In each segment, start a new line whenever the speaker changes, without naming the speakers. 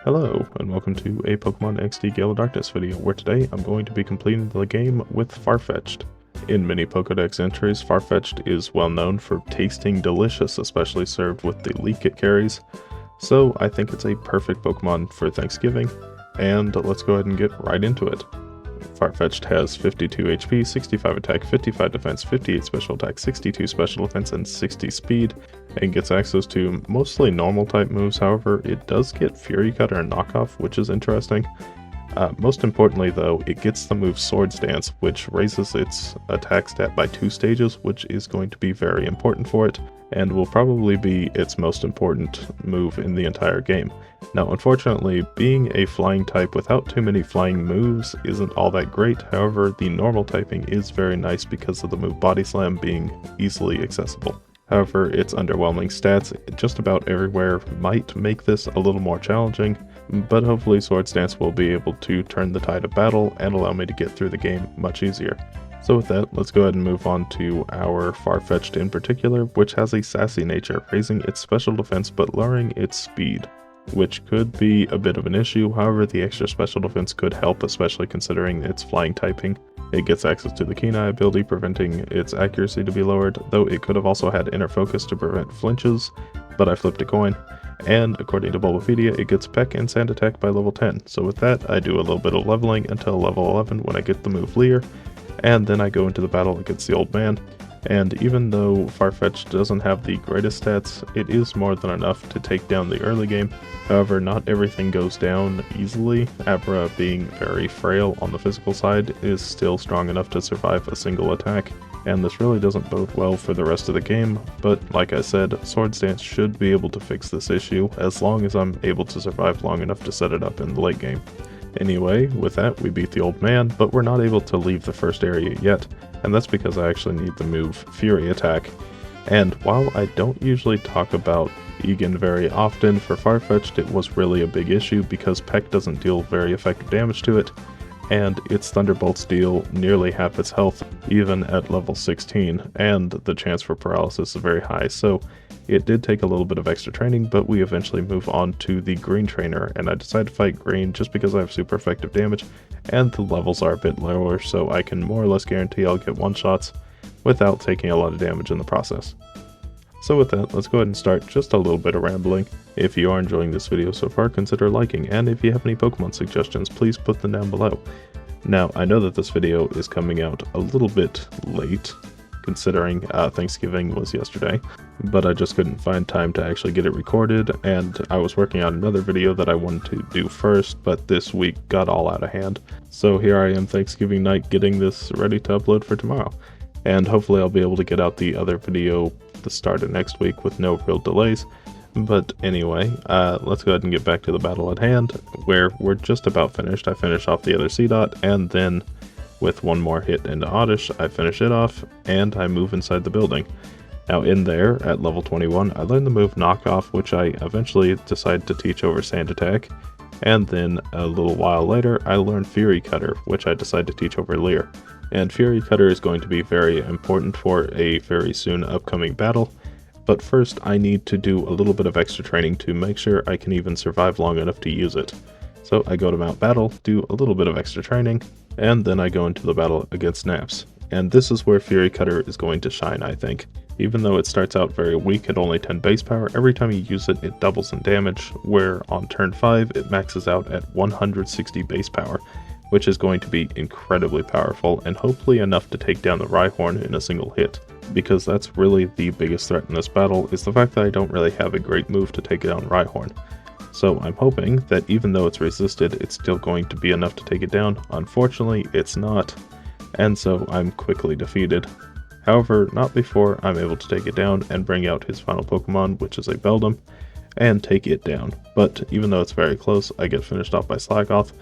Hello, and welcome to a Pokemon XD Gale of Darkness video, where today I'm going to be completing the game with Farfetch'd. In many Pokedex entries, Farfetch'd is well known for tasting delicious, especially served with the Leek it carries, so I think it's a perfect Pokemon for Thanksgiving, and let's go ahead and get right into it. Farfetch'd has 52 HP, 65 attack, 55 defense, 58 special attack, 62 special defense, and 60 speed, and gets access to mostly normal type moves. However, it does get Fury Cutter and Knockoff, which is interesting. Most importantly though, it gets the move Swords Dance, which raises its attack stat by 2 stages, which is going to be very important for it, and will probably be its most important move in the entire game. Now unfortunately, being a flying type without too many flying moves isn't all that great. However, the normal typing is very nice because of the move Body Slam being easily accessible. However, its underwhelming stats just about everywhere might make this a little more challenging, but hopefully Swords Dance will be able to turn the tide of battle and allow me to get through the game much easier. So with that, let's go ahead and move on to our Farfetch'd in particular, which has a sassy nature, raising its special defense but lowering its speed, which could be a bit of an issue. However, the extra special defense could help, especially considering its flying typing. It gets access to the Keen Eye ability, preventing its accuracy to be lowered, though it could have also had Inner Focus to prevent flinches, but I flipped a coin. And according to Bulbapedia, it gets Peck and Sand Attack by level 10. So with that, I do a little bit of leveling until level 11 when I get the move Leer, and then I go into the battle against the Old Man. And even though Farfetch'd doesn't have the greatest stats, it is more than enough to take down the early game. However, not everything goes down easily. Abra, being very frail on the physical side, is still strong enough to survive a single attack, and this really doesn't bode well for the rest of the game, but like I said, Swords Dance should be able to fix this issue as long as I'm able to survive long enough to set it up in the late game. Anyway, with that, we beat the Old Man, but we're not able to leave the first area yet, and that's because I actually need the move Fury Attack. And while I don't usually talk about Egan very often, for Farfetch'd it was really a big issue because Peck doesn't deal very effective damage to it, and its Thunderbolts deal nearly half its health even at level 16, and the chance for paralysis is very high, so it did take a little bit of extra training, but we eventually move on to the Green Trainer, and I decided to fight Green just because I have super effective damage, and the levels are a bit lower, so I can more or less guarantee I'll get one-shots without taking a lot of damage in the process. So with that, let's go ahead and start just a little bit of rambling. If you are enjoying this video so far, consider liking, and if you have any Pokemon suggestions, please put them down below. Now, I know that this video is coming out a little bit late, considering Thanksgiving was yesterday, but I just couldn't find time to actually get it recorded, and I was working on another video that I wanted to do first, but this week got all out of hand. So here I am Thanksgiving night getting this ready to upload for tomorrow, and hopefully I'll be able to get out the other video the start of next week with no real delays. But anyway, let's go ahead and get back to the battle at hand, where we're just about finished. I finish off the other C-Dot, and then with one more hit into Oddish, I finish it off, and I move inside the building. Now in there, at level 21, I learned the move Knockoff, which I eventually decided to teach over Sand Attack, and then a little while later, I learned Fury Cutter, which I decided to teach over Leer. And Fury Cutter is going to be very important for a very soon upcoming battle, but first I need to do a little bit of extra training to make sure I can even survive long enough to use it. So I go to Mount Battle, do a little bit of extra training, and then I go into the battle against Naps. And this is where Fury Cutter is going to shine, I think. Even though it starts out very weak at only 10 base power, every time you use it, it doubles in damage, where on turn 5 it maxes out at 160 base power, which is going to be incredibly powerful and hopefully enough to take down the Rhyhorn in a single hit. Because that's really the biggest threat in this battle, is the fact that I don't really have a great move to take down Rhyhorn. So I'm hoping that even though it's resisted, it's still going to be enough to take it down. Unfortunately, it's not, and so I'm quickly defeated. However, not before I'm able to take it down and bring out his final Pokemon, which is a Beldum, and take it down. But even though it's very close, I get finished off by Slakoth,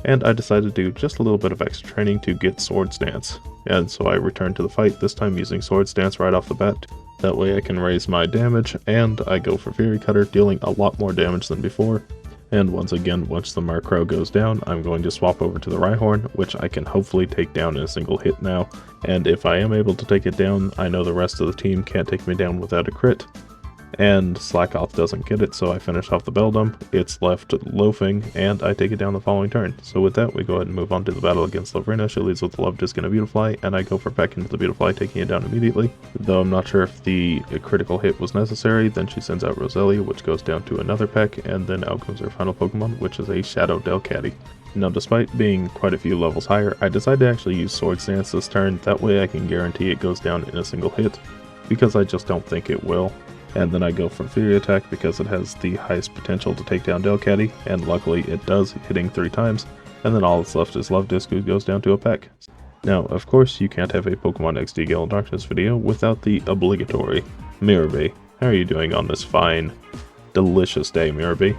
and I decided to do just a little bit of extra training to get Swords Dance. And so I return to the fight, this time using Swords Dance right off the bat. That way I can raise my damage, and I go for Fury Cutter, dealing a lot more damage than before. And once again, once the Murkrow goes down, I'm going to swap over to the Rhyhorn, which I can hopefully take down in a single hit now. And if I am able to take it down, I know the rest of the team can't take me down without a crit. and Slackoth doesn't get it, so I finish off the Beldum. It's left loafing, and I take it down the following turn. So with that, we go ahead and move on to the battle against Lavrina. She leads with the Love Disc and a Beautifly, and I go for Peck into the Beautifly, taking it down immediately. Though I'm not sure if the critical hit was necessary, then she sends out Roselia, which goes down to another Peck, and then out comes her final Pokemon, which is a Shadow Delcatty. Now, despite being quite a few levels higher, I decided to actually use Swords Dance this turn. That way I can guarantee it goes down in a single hit, because I just don't think it will. And then I go for Fury Attack because it has the highest potential to take down Delcatty, and luckily it does, hitting 3 times, and then all that's left is Love Disc, who goes down to a Peck. Now, of course, you can't have a Pokemon XD Gale and Darkness video without the obligatory Mirabee. How are you doing on this fine, delicious day, Mirabee?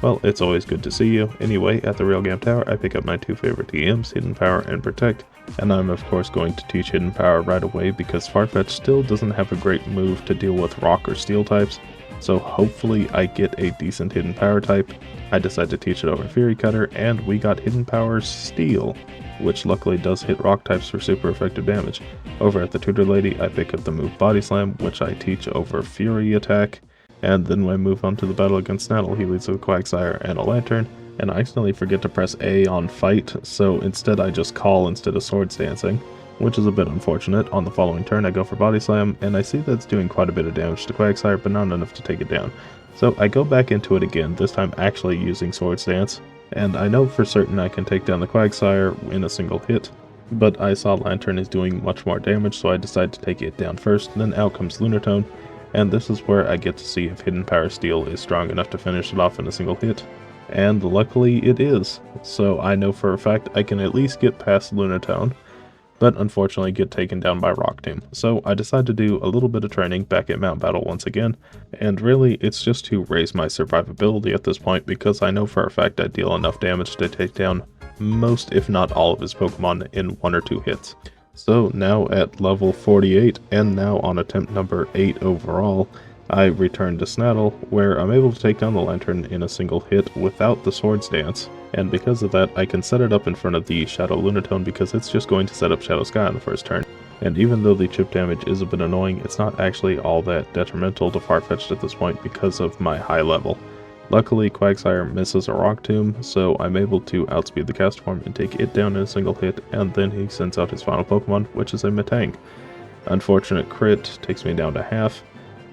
Well, it's always good to see you. Anyway, at the Railgam Tower, I pick up my 2 favorite TMs, Hidden Power and Protect, and I'm of course going to teach Hidden Power right away because Farfetch'd still doesn't have a great move to deal with Rock or Steel types, so hopefully I get a decent Hidden Power type. I decide to teach it over Fury Cutter, and we got Hidden Power Steel, which luckily does hit Rock types for super effective damage. Over at the Tutor Lady, I pick up the move Body Slam, which I teach over Fury Attack. And then when I move on to the battle against Snaddle, he leads with Quagsire and a Lantern, and I accidentally forget to press A on Fight, so instead I just call instead of Swords Dancing, which is a bit unfortunate. On the following turn I go for Body Slam, and I see that's doing quite a bit of damage to Quagsire, but not enough to take it down. So I go back into it again, this time actually using Swords Dance, and I know for certain I can take down the Quagsire in a single hit, but I saw Lantern is doing much more damage, so I decide to take it down first. Then out comes Lunatone, and this is where I get to see if Hidden Power Steel is strong enough to finish it off in a single hit. And luckily it is, so I know for a fact I can at least get past Lunatone, but unfortunately get taken down by Rock Tomb. So I decide to do a little bit of training back at Mount Battle once again, and really it's just to raise my survivability at this point because I know for a fact I deal enough damage to take down most if not all of his Pokemon in 1 or 2 hits. So now at level 48, and now on attempt number 8 overall, I return to Snaddle, where I'm able to take down the Lantern in a single hit without the Swords Dance, and because of that I can set it up in front of the Shadow Lunatone because it's just going to set up Shadow Sky on the first turn. And even though the chip damage is a bit annoying, it's not actually all that detrimental to Farfetch'd at this point because of my high level. Luckily, Quagsire misses a Rock Tomb, so I'm able to outspeed the Castform and take it down in a single hit, and then he sends out his final Pokemon, which is a Metang. Unfortunate crit takes me down to half.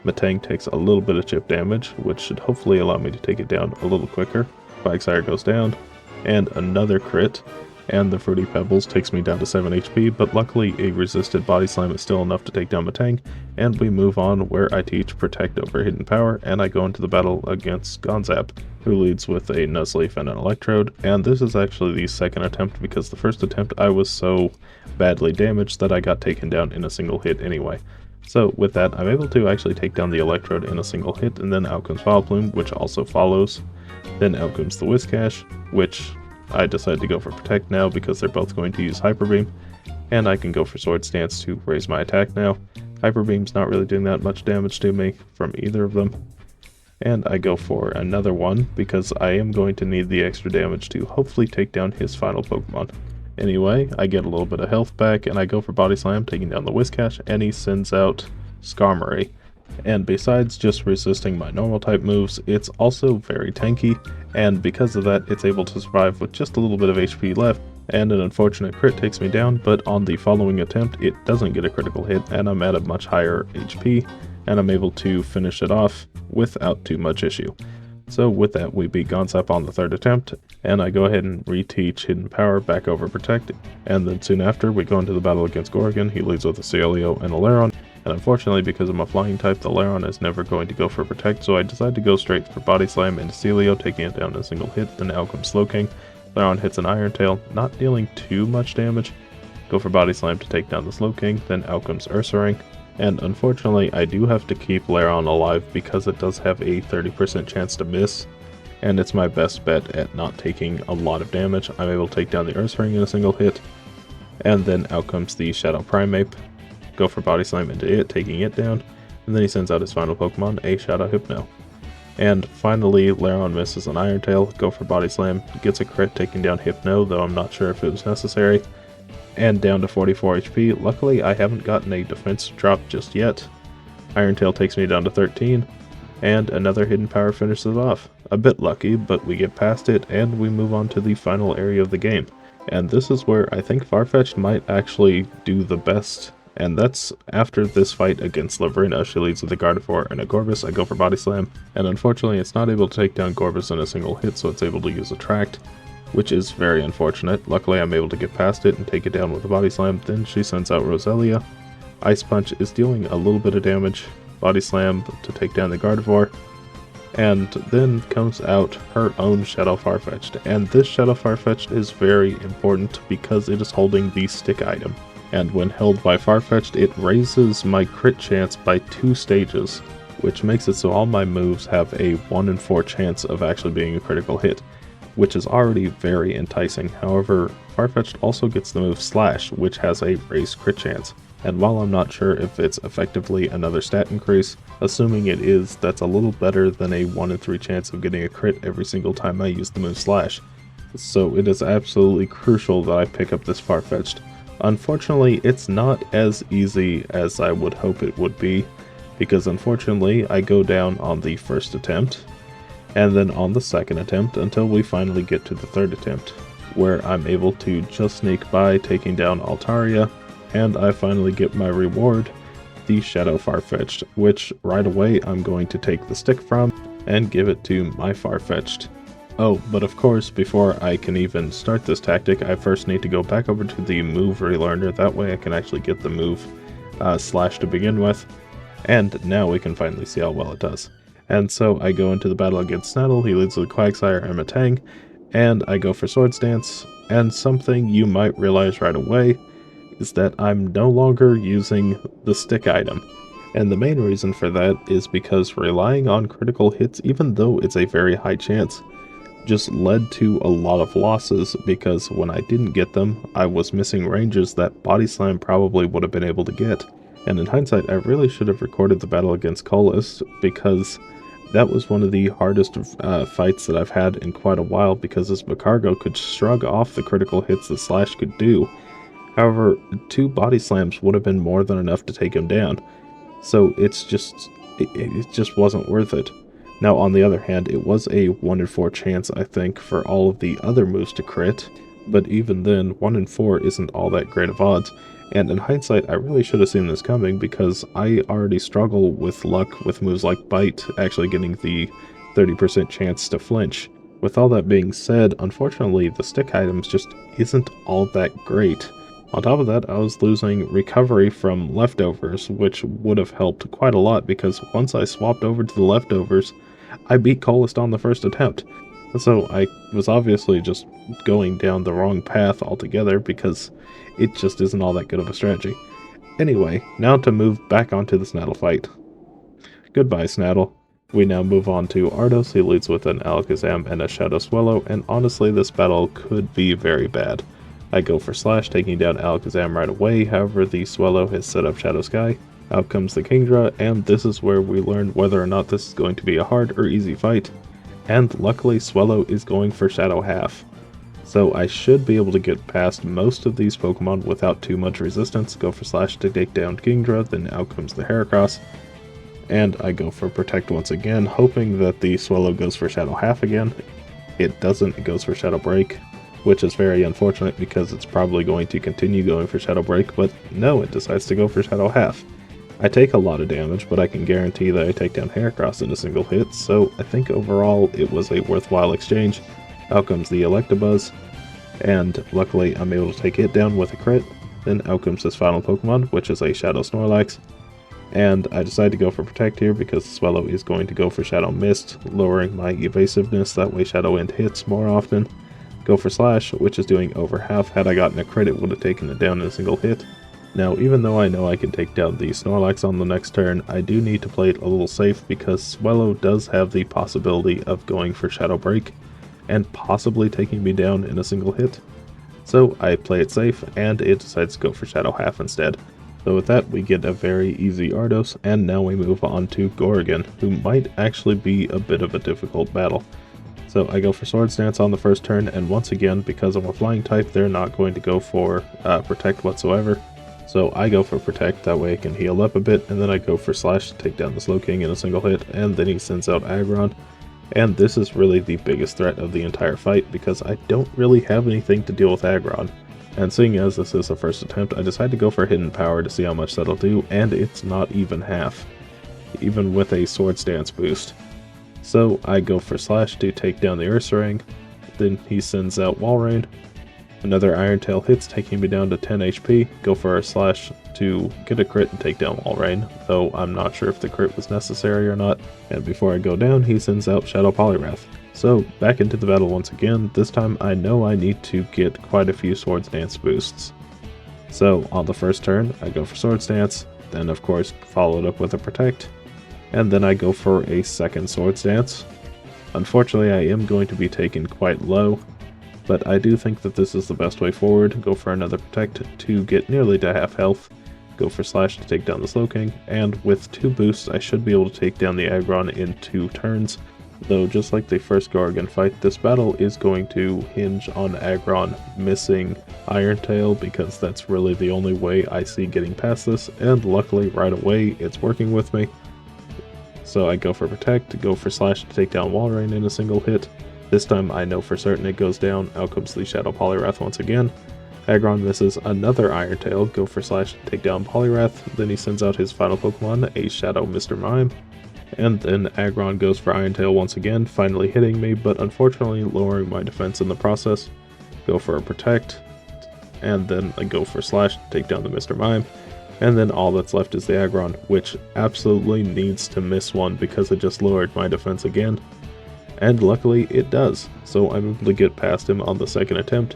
Metang takes a little bit of chip damage, which should hopefully allow me to take it down a little quicker. Quagsire goes down, and another crit, and the Fruity Pebbles takes me down to 7 HP, but luckily a resisted Body Slam is still enough to take down Metang, and we move on where I teach Protect over Hidden Power, and I go into the battle against Gonzap, who leads with a Nuzleaf and an Electrode, and this is actually the second attempt because the first attempt I was so badly damaged that I got taken down in a single hit anyway. So with that, I'm able to actually take down the Electrode in a single hit, and then out comes Vileplume, which also follows. Then out comes the Whiscash, which I decide to go for Protect now because they're both going to use Hyper Beam, and I can go for Swords Dance to raise my attack now. Hyper Beam's not really doing that much damage to me from either of them, and I go for another one because I am going to need the extra damage to hopefully take down his final Pokemon. Anyway, I get a little bit of health back, and I go for Body Slam, taking down the Whiscash, and he sends out Skarmory. And besides just resisting my normal type moves, it's also very tanky, and because of that it's able to survive with just a little bit of HP left, and an unfortunate crit takes me down, but on the following attempt it doesn't get a critical hit, and I'm at a much higher HP, and I'm able to finish it off without too much issue. So with that, we beat Gonzap on the third attempt, and I go ahead and reteach Hidden Power back over Protect, and then soon after we go into the battle against Gorgon. He leads with a Cielio and a Lairon, and unfortunately because I'm a flying type, the Lairon is never going to go for Protect, so I decide to go straight for Body Slam into Cielio, taking it down in a single hit. Then out comes Slowking. Lairon hits an Iron Tail, not dealing too much damage. Go for Body Slam to take down the Slowking, then out comes Ursaring. And unfortunately, I do have to keep Lairon alive because it does have a 30% chance to miss, and it's my best bet at not taking a lot of damage. I'm able to take down the Ursaring in a single hit, and then out comes the Shadow Primeape. Go for Body Slam into it, taking it down, and then he sends out his final Pokemon, a Shadow Hypno. And finally, Lairon misses an Iron Tail. Go for Body Slam, gets a crit taking down Hypno, though I'm not sure if it was necessary. And down to 44 HP. Luckily, I haven't gotten a defense drop just yet. Iron Tail takes me down to 13, and another hidden power finishes off. A bit lucky, but we get past it, and we move on to the final area of the game. And this is where I think Farfetch'd might actually do the best, and that's after this fight against Lavrina. She leads with a Gardevoir and a Gorbis. I go for Body Slam, and unfortunately it's not able to take down Gorbis in a single hit, so it's able to use Attract, which is very unfortunate. Luckily I'm able to get past it and take it down with a Body Slam. Then she sends out Roselia. Ice Punch is dealing a little bit of damage. Body Slam to take down the Gardevoir. And then comes out her own Shadow Farfetch'd. And this Shadow Farfetch'd is very important because it is holding the stick item. And when held by Farfetch'd, it raises my crit chance by 2 stages, which makes it so all my moves have a 1 in 4 chance of actually being a critical hit, which is already very enticing. However, Farfetch'd also gets the move Slash, which has a raised crit chance. And while I'm not sure if it's effectively another stat increase, assuming it is, that's a little better than a 1 in 3 chance of getting a crit every single time I use the move Slash. So it is absolutely crucial that I pick up this Farfetch'd. Unfortunately, it's not as easy as I would hope it would be, because unfortunately I go down on the first attempt, and then on the second attempt until we finally get to the third attempt, where I'm able to just sneak by taking down Altaria, and I finally get my reward, the Shadow Farfetch'd, which right away I'm going to take the stick from and give it to my Farfetch'd. Oh, but of course, before I can even start this tactic, I first need to go back over to the move relearner. That way I can actually get the move Slash to begin with, and now we can finally see how well it does. And so I go into the battle against Snettle. He leads with Quagsire and Matang, and I go for Swords Dance, and something you might realize right away is that I'm no longer using the stick item. And the main reason for that is because relying on critical hits, even though it's a very high chance, just led to a lot of losses, because when I didn't get them, I was missing ranges that Body Slam probably would have been able to get. And in hindsight, I really should have recorded the battle against Colas, because that was one of the hardest fights that I've had in quite a while, because this Bacargo could shrug off the critical hits the Slash could do. However, 2 Body Slams would have been more than enough to take him down, so it just wasn't worth it. Now on the other hand, it was a 1 in 4 chance, I think, for all of the other moves to crit, but even then, 1 in 4 isn't all that great of odds, and in hindsight I really should have seen this coming, because I already struggle with luck with moves like Bite actually getting the 30% chance to flinch. With all that being said, unfortunately the stick items just isn't all that great. On top of that, I was losing recovery from leftovers, which would have helped quite a lot, because once I swapped over to the leftovers, I beat Colas on the first attempt. So I was obviously just going down the wrong path altogether, because it just isn't all that good of a strategy. Anyway, now to move back onto the Snattle fight. Goodbye, Snattle. We now move on to Ardos. He leads with an Alakazam and a Shadow Swallow, and honestly this battle could be very bad. I go for Slash, taking down Alakazam right away. However, the Swallow has set up Shadow Sky. Out comes the Kingdra, and this is where we learn whether or not this is going to be a hard or easy fight. And luckily, Swallow is going for Shadow Half. So I should be able to get past most of these Pokemon without too much resistance. Go for Slash to take down Kingdra, then out comes the Heracross. And I go for Protect once again, hoping that the Swallow goes for Shadow Half again. It doesn't, it goes for Shadow Break, which is very unfortunate because it's probably going to continue going for Shadow Break, but no, it decides to go for Shadow Half. I take a lot of damage, but I can guarantee that I take down Heracross in a single hit, so I think overall it was a worthwhile exchange. Out comes the Electabuzz, and luckily I'm able to take it down with a crit. Then out comes this final Pokemon, which is a Shadow Snorlax. And I decide to go for Protect here because the Swallow is going to go for Shadow Mist, lowering my evasiveness, that way Shadow Wind hits more often. Go for Slash, which is doing over half. Had I gotten a crit, it would have taken it down in a single hit. Now, even though I know I can take down the Snorlax on the next turn, I do need to play it a little safe because Swallow does have the possibility of going for Shadow Break and possibly taking me down in a single hit. So I play it safe, and it decides to go for Shadow Half instead. So with that, we get a very easy Ardos, and now we move on to Gorgon, who might actually be a bit of a difficult battle. So I go for Swords Dance on the first turn, and once again, because I'm a flying type, they're not going to go for Protect whatsoever. So I go for protect, that way I can heal up a bit, and then I go for slash to take down the Slow King in a single hit, and then he sends out Aggron. And this is really the biggest threat of the entire fight, because I don't really have anything to deal with Aggron. And seeing as this is the first attempt, I decided to go for Hidden Power to see how much that'll do, and it's not even half, even with a Swords Dance boost. So I go for slash to take down the Ursaring, then he sends out Walrein. Another Iron Tail hits, taking me down to 10 HP, go for a slash to get a crit and take down Walrein, though I'm not sure if the crit was necessary or not, and before I go down he sends out Shadow Poliwrath. So back into the battle once again. This time I know I need to get quite a few Swords Dance boosts. So on the first turn I go for Swords Dance, then of course followed up with a Protect, and then I go for a second Swords Dance. Unfortunately I am going to be taken quite low, but I do think that this is the best way forward. Go for another Protect to get nearly to half health, go for slash to take down the Slow King, and with 2 boosts I should be able to take down the Aggron in 2 turns. Though just like the first Gorgon fight, this battle is going to hinge on Aggron missing Iron Tail, because that's really the only way I see getting past this, and luckily right away it's working with me. So I go for Protect, go for slash to take down Walrein in a single hit. This time I know for certain it goes down. Out comes the Shadow Poliwrath once again. Aggron misses another Iron Tail, go for slash to take down Poliwrath, then he sends out his final Pokemon, a Shadow Mr. Mime. And then Aggron goes for Iron Tail once again, finally hitting me, but unfortunately lowering my defense in the process. Go for a Protect, and then I go for slash to take down the Mr. Mime. And then all that's left is the Aggron, which absolutely needs to miss one because it just lowered my defense again. And luckily it does, so I'm able to get past him on the second attempt,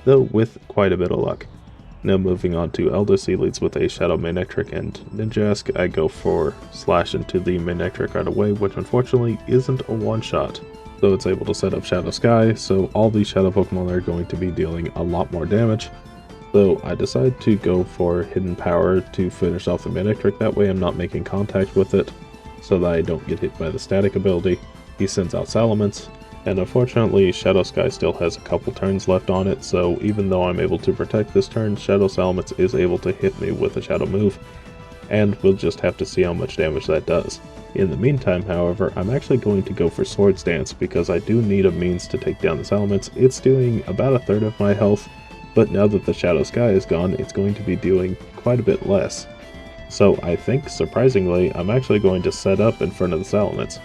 though with quite a bit of luck. Now moving on to Eldest, he leads with a Shadow Manectric and Ninjask. I go for slash into the Manectric right away, which unfortunately isn't a one-shot, though it's able to set up Shadow Sky, so all these Shadow Pokemon are going to be dealing a lot more damage. So I decide to go for Hidden Power to finish off the Manectric, that way I'm not making contact with it, so that I don't get hit by the static ability. He sends out Salamence, and unfortunately Shadow Sky still has a couple turns left on it, so even though I'm able to protect this turn, Shadow Salamence is able to hit me with a Shadow move, and we'll just have to see how much damage that does. In the meantime, however, I'm actually going to go for Swords Dance because I do need a means to take down the Salamence. It's doing about a third of my health, but now that the Shadow Sky is gone, it's going to be doing quite a bit less. So I think, surprisingly, I'm actually going to set up in front of the Salamence.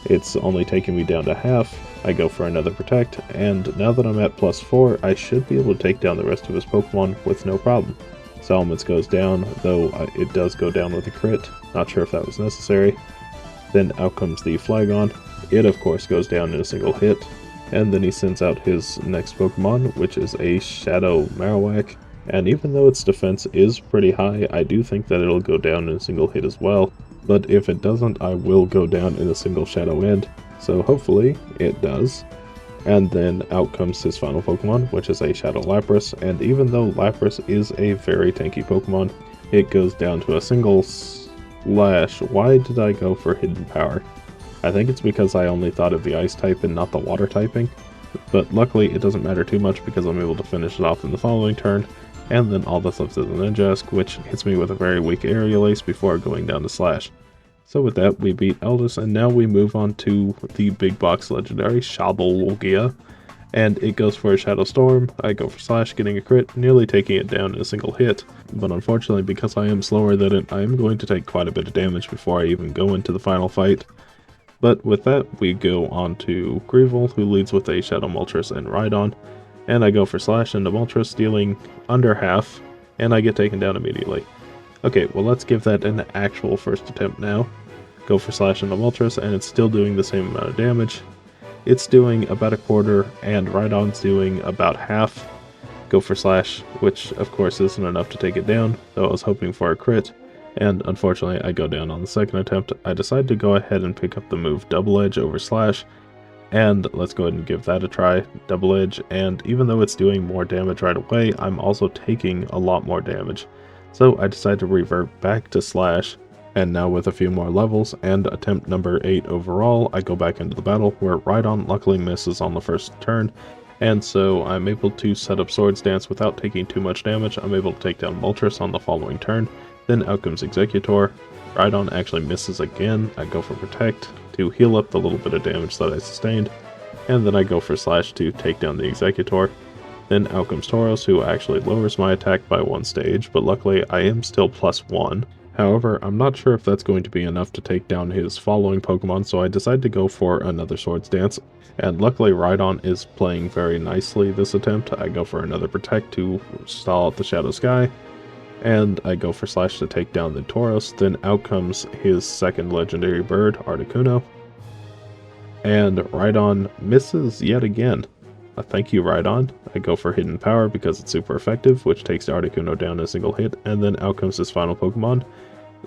It's only taking me down to half. I go for another Protect, and now that I'm at +4, I should be able to take down the rest of his Pokemon with no problem. Salamence goes down, though it does go down with a crit. Not sure if that was necessary. Then out comes the Flygon. It of course goes down in a single hit, and then he sends out his next Pokemon, which is a Shadow Marowak. And even though its defense is pretty high, I do think that it'll go down in a single hit as well. But if it doesn't, I will go down in a single Shadow End, so hopefully it does. And then out comes his final Pokemon, which is a Shadow Lapras, and even though Lapras is a very tanky Pokemon, it goes down to a single slash. Why did I go for Hidden Power? I think it's because I only thought of the Ice type and not the Water typing, but luckily it doesn't matter too much because I'm able to finish it off in the following turn. And then all that's left is the Ninjask, which hits me with a very weak Aerial Ace before going down to Slash. So with that, we beat Eldest, and now we move on to the big box legendary Shabolgia. And it goes for a Shadow Storm. I go for Slash, getting a crit, nearly taking it down in a single hit. But unfortunately, because I am slower than it, I am going to take quite a bit of damage before I even go into the final fight. But with that, we go on to Greevil, who leads with a Shadow Moltres and Rhydon. And I go for Slash into Moltres, dealing under half, and I get taken down immediately. Okay, well let's give that an actual first attempt now. Go for Slash into Moltres, and it's still doing the same amount of damage. It's doing about a quarter, and Rhydon's doing about half. Go for Slash, which of course isn't enough to take it down, though I was hoping for a crit. And unfortunately I go down on the second attempt. I decide to go ahead and pick up the move Double Edge over Slash. And let's go ahead and give that a try, Double Edge, and even though it's doing more damage right away, I'm also taking a lot more damage. So I decide to revert back to Slash, and now with a few more levels, and attempt number 8 overall, I go back into the battle, where Rhydon luckily misses on the first turn, And so I'm able to set up Swords Dance without taking too much damage. I'm able to take down Moltres on the following turn. Then out comes Executor. Rhydon actually misses again. I go for Protect to heal up the little bit of damage that I sustained. And then I go for Slash to take down the Executor. Then out comes Tauros, who actually lowers my attack by 1 stage, but luckily I am still +1. However, I'm not sure if that's going to be enough to take down his following Pokemon, so I decide to go for another Swords Dance. And luckily Rhydon is playing very nicely this attempt. I go for another Protect to stall out the Shadow Sky. And I go for Slash to take down the Tauros. Then out comes his second legendary bird, Articuno. And Rhydon misses yet again. Thank you, Rhydon. I go for Hidden Power because it's super effective, which takes Articuno down in a single hit, and then out comes his final Pokemon,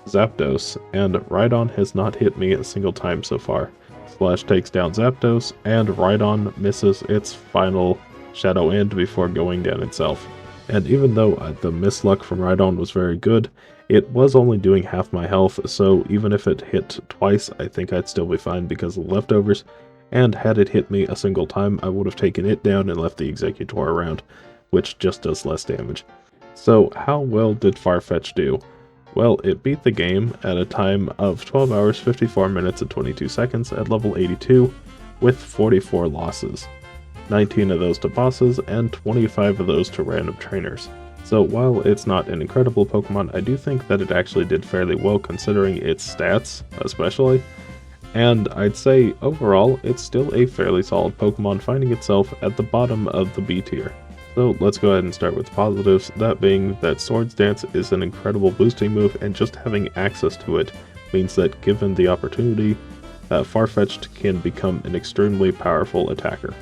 Zapdos, and Rhydon has not hit me a single time so far. Slash takes down Zapdos, and Rhydon misses its final Shadow End before going down itself. And even though the misluck from Rhydon was very good, it was only doing half my health, so even if it hit twice, I think I'd still be fine because of the leftovers. And had it hit me a single time, I would have taken it down and left the Executor around, which just does less damage. So how well did Farfetch'd do? Well, it beat the game at a time of 12 hours, 54 minutes, and 22 seconds at level 82, with 44 losses. 19 of those to bosses, and 25 of those to random trainers. So while it's not an incredible Pokemon, I do think that it actually did fairly well considering its stats, especially. And I'd say, overall, it's still a fairly solid Pokemon, finding itself at the bottom of the B tier. So let's go ahead and start with the positives, that being that Swords Dance is an incredible boosting move, and just having access to it means that given the opportunity, Farfetch'd can become an extremely powerful attacker.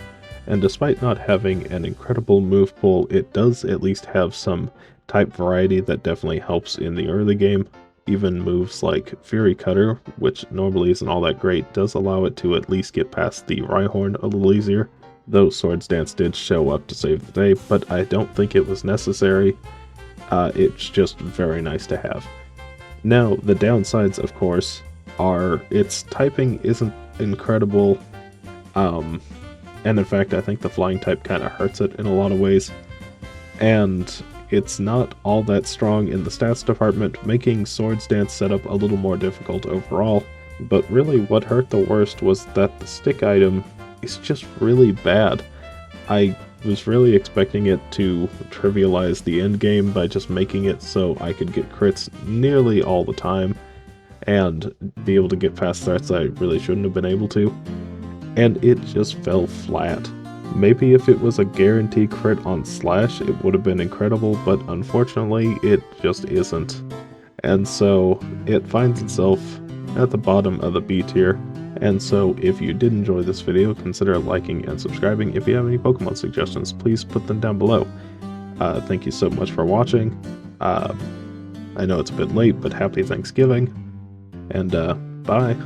And despite not having an incredible move pool, it does at least have some type variety that definitely helps in the early game. Even moves like Fury Cutter, which normally isn't all that great, does allow it to at least get past the Rhyhorn a little easier. Though Swords Dance did show up to save the day, but I don't think it was necessary. It's just very nice to have. Now, the downsides, of course, are its typing isn't incredible, and in fact I think the flying type kind of hurts it in a lot of ways. And it's not all that strong in the stats department, making Swords Dance setup a little more difficult overall. But really what hurt the worst was that the stick item is just really bad. I was really expecting it to trivialize the end game by just making it so I could get crits nearly all the time and be able to get past threats I really shouldn't have been able to. And it just fell flat. Maybe if it was a guarantee crit on Slash, it would have been incredible, but unfortunately, it just isn't. And so, it finds itself at the bottom of the B tier. And so, if you did enjoy this video, consider liking and subscribing. If you have any Pokemon suggestions, please put them down below. Thank you so much for watching. I know it's a bit late, but happy Thanksgiving. And, bye.